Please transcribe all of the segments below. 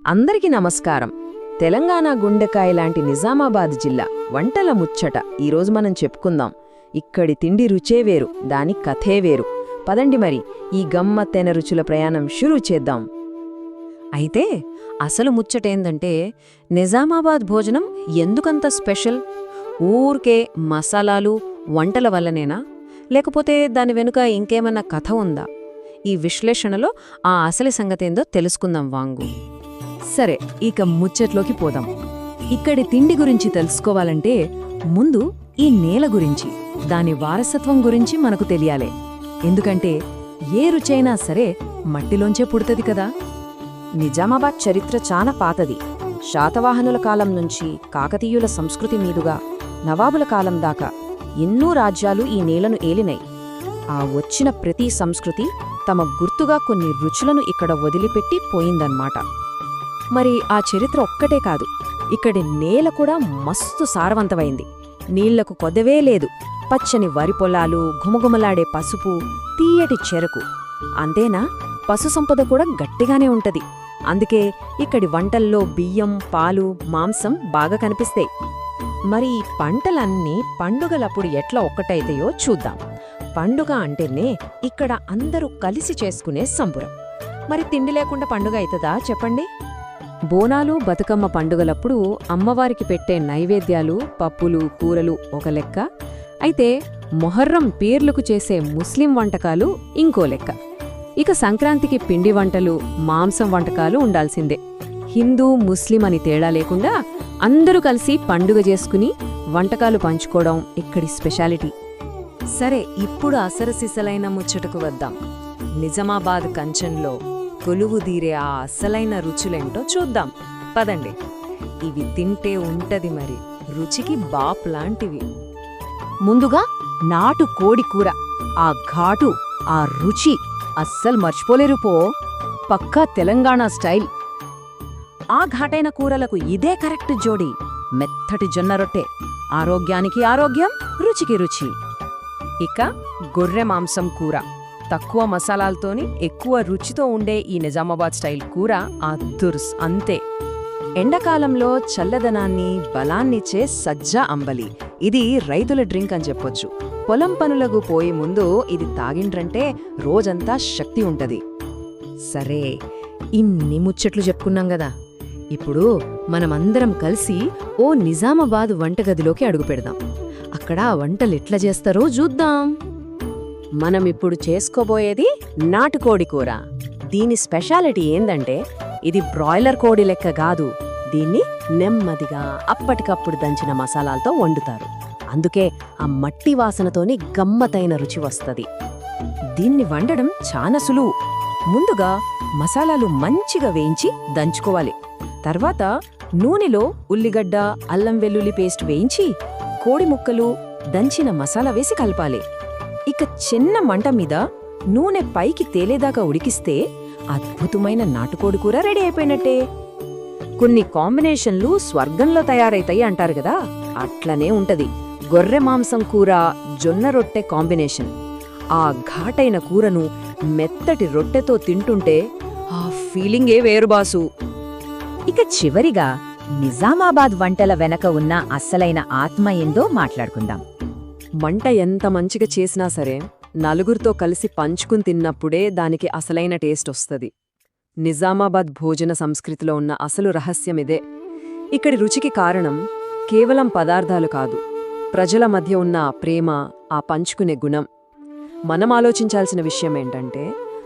అందరికీ నమస్కారం. తెలంగాణ గుండెకాయ లాంటి నిజామాబాద్ జిల్లా వంటల ముచ్చట ఈరోజు మనం చెప్పుకుందాం. ఇక్కడి తిండి రుచే వేరు, దాని కథే వేరు. పదండి మరి ఈ గమ్మత్తైన రుచుల ప్రయాణం షురూ చేద్దాం. అయితే అసలు ముచ్చటేందంటే, నిజామాబాద్ భోజనం ఎందుకంత స్పెషల్? ఊరికే మసాలాలు వంటల వల్లనేనా, లేకపోతే దాని వెనుక ఇంకేమన్నా కథ ఉందా? ఈ విశ్లేషణలో ఆ అసలు సంగతేందో తెలుసుకుందాం వాంగు. సరే, ఇక ముచ్చట్లోకి పోదాం. ఇక్కడి తిండి గురించి తెలుసుకోవాలంటే ముందు ఈ నేల గురించి, దాని వారసత్వం గురించి మనకు తెలియాలే. ఎందుకంటే ఏ రుచైనా సరే మట్టిలోంచే పుడుతుంది కదా. నిజామాబాద్ చరిత్ర చాలా పాతది. శాతవాహనుల కాలం నుంచి కాకతీయుల సంస్కృతి మీదుగా నవాబుల కాలం దాకా ఎన్నో రాజ్యాలు ఈ నేలను ఏలినాయి. ఆ వచ్చిన ప్రతి సంస్కృతి తమ గుర్తుగా కొన్ని రుచులను ఇక్కడ వదిలిపెట్టి పోయిందన్నమాట. మరి ఆ చరిత్ర ఒక్కటే కాదు, ఇక్కడి నేల కూడా మస్తు సారవంతమైంది. నీళ్లకు కొదవే లేదు. పచ్చని వరి పొలాలు, ఘుమఘుమలాడే పసుపు, తీయటి చెరకు. అంతేనా, పశు సంపద కూడా గట్టిగానే ఉంటది. అందుకే ఇక్కడి వంటల్లో బియ్యం, పాలు, మాంసం బాగా కనిపిస్తాయి. మరి ఈ పంటలన్నీ పండుగలప్పుడు ఎట్లా ఒక్కటైతాయో చూద్దాం. పండుగ అంటేనే ఇక్కడ అందరూ కలిసి చేసుకునే సంబురం. మరి తిండి లేకుండా పండుగ అవుతుందా చెప్పండి? బోనాలు, బతుకమ్మ పండుగలప్పుడు అమ్మవారికి పెట్టే నైవేద్యాలు, పప్పులు, కూరలు ఒక లెక్క అయితే, మొహర్రం పీర్లకు చేసే ముస్లిం వంటకాలు ఇంకో లెక్క. ఇక సంక్రాంతికి పిండి వంటలు, మాంసం వంటకాలు ఉండాల్సిందే. హిందూ, ముస్లిం అని తేడా లేకుండా అందరూ కలిసి పండుగ చేసుకుని వంటకాలు పంచుకోవడం ఇక్కడి స్పెషాలిటీ. సరే, ఇప్పుడు అసరసిసలైన ముచ్చటకు వద్దాం. నిజామాబాద్ కంచంలో కొలువుదీరే ఆ అసలైన రుచులేంటో చూద్దాం. పదండి, ఇవి తింటే ఉంటది మరి రుచికి బాప్ లాంటివి. ముందుగా నాటు కోడి కూర. ఆ ఘాటు, ఆ రుచి అస్సలు మర్చిపోలేరు పో. పక్కా తెలంగాణ స్టైల్. ఆ ఘాటైన కూరలకు ఇదే కరెక్ట్ జోడి. మెత్తటి జొన్న రొట్టె, ఆరోగ్యానికి ఆరోగ్యం, రుచికి రుచి. ఇక గొర్రె మాంసం కూర. తక్కువ మసాలాలతోని ఎక్కువ రుచితో ఉండే ఈ నిజామాబాద్ స్టైల్ కూర అద్దుర్స్ అంతే. ఎండాకాలంలో చల్లదనాన్ని, బలాన్నిచ్చే సజ్జా అంబలి. ఇది రైతుల డ్రింక్ అని చెప్పొచ్చు. పొలం పనులకు పోయి ముందు ఇది తాగిండ్రంటే రోజంతా శక్తి ఉంటది. సరే, ఇన్ని ముచ్చట్లు చెప్పుకున్నాం గదా, ఇప్పుడు మనమందరం కలిసి ఓ నిజామాబాద్ వంటగదిలోకి అడుగుపెడదాం. అక్కడ వంటలెట్లా చేస్తారో చూద్దాం. మనమిప్పుడు చేసుకోబోయేది నాటుకోడి కూర. దీని స్పెషాలిటీ ఏందంటే, ఇది బ్రాయిలర్ కోడి లెక్క కాదు. దీన్ని నెమ్మదిగా అప్పటికప్పుడు దంచిన మసాలాలతో వండుతారు. అందుకే ఆ మట్టి వాసనతోని గమ్మతైన రుచి వస్తది. దీన్ని వండడం చాలా సులువు. ముందుగా మసాలాలు మంచిగా వేయించి దంచుకోవాలి. తర్వాత నూనెలో ఉల్లిగడ్డ, అల్లం వెల్లుల్లి పేస్ట్ వేయించి కోడి ముక్కలు, దంచిన మసాలా వేసి కలపాలి. ఇక చిన్న మంట మీద నూనె పైకి తేలేదాకా ఉడికిస్తే అద్భుతమైన నాటుకోడి కూర రెడీ అయిపోయినట్టే. కొన్ని కాంబినేషన్లు స్వర్గంలో తయారైతాయి అంటారు కదా, అట్లనే ఉంటది గొర్రె మాంసం కూర, జొన్న రొట్టె కాంబినేషన్. ఆ ఘాటైన కూరను మెత్తటి రొట్టెతో తింటుంటే ఆ ఫీలింగే వేరుబాసు. ఇక చివరిగా నిజామాబాద్ వంటల వెనక ఉన్న అస్సలైన ఆత్మ ఏందో మాట్లాడుకుందాం. వంట ఎంత మంచిగా చేసినా సరే నలుగురితో కలిసి పంచుకుని తిన్నప్పుడే దానికి అసలైన టేస్ట్ వస్తది. నిజామాబాద్ భోజన సంస్కృతిలో ఉన్న అసలు రహస్యమిదే. ఇక్కడి రుచికి కారణం కేవలం పదార్థాలు కాదు, ప్రజల మధ్య ఉన్న ప్రేమ, ఆ పంచుకునే గుణం. మనం ఆలోచించాల్సిన విషయమేంటంటే,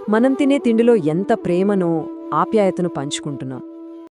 మనం తినే తిండిలో ఎంత ప్రేమనో, ఆప్యాయతను పంచుకుంటున్నాం.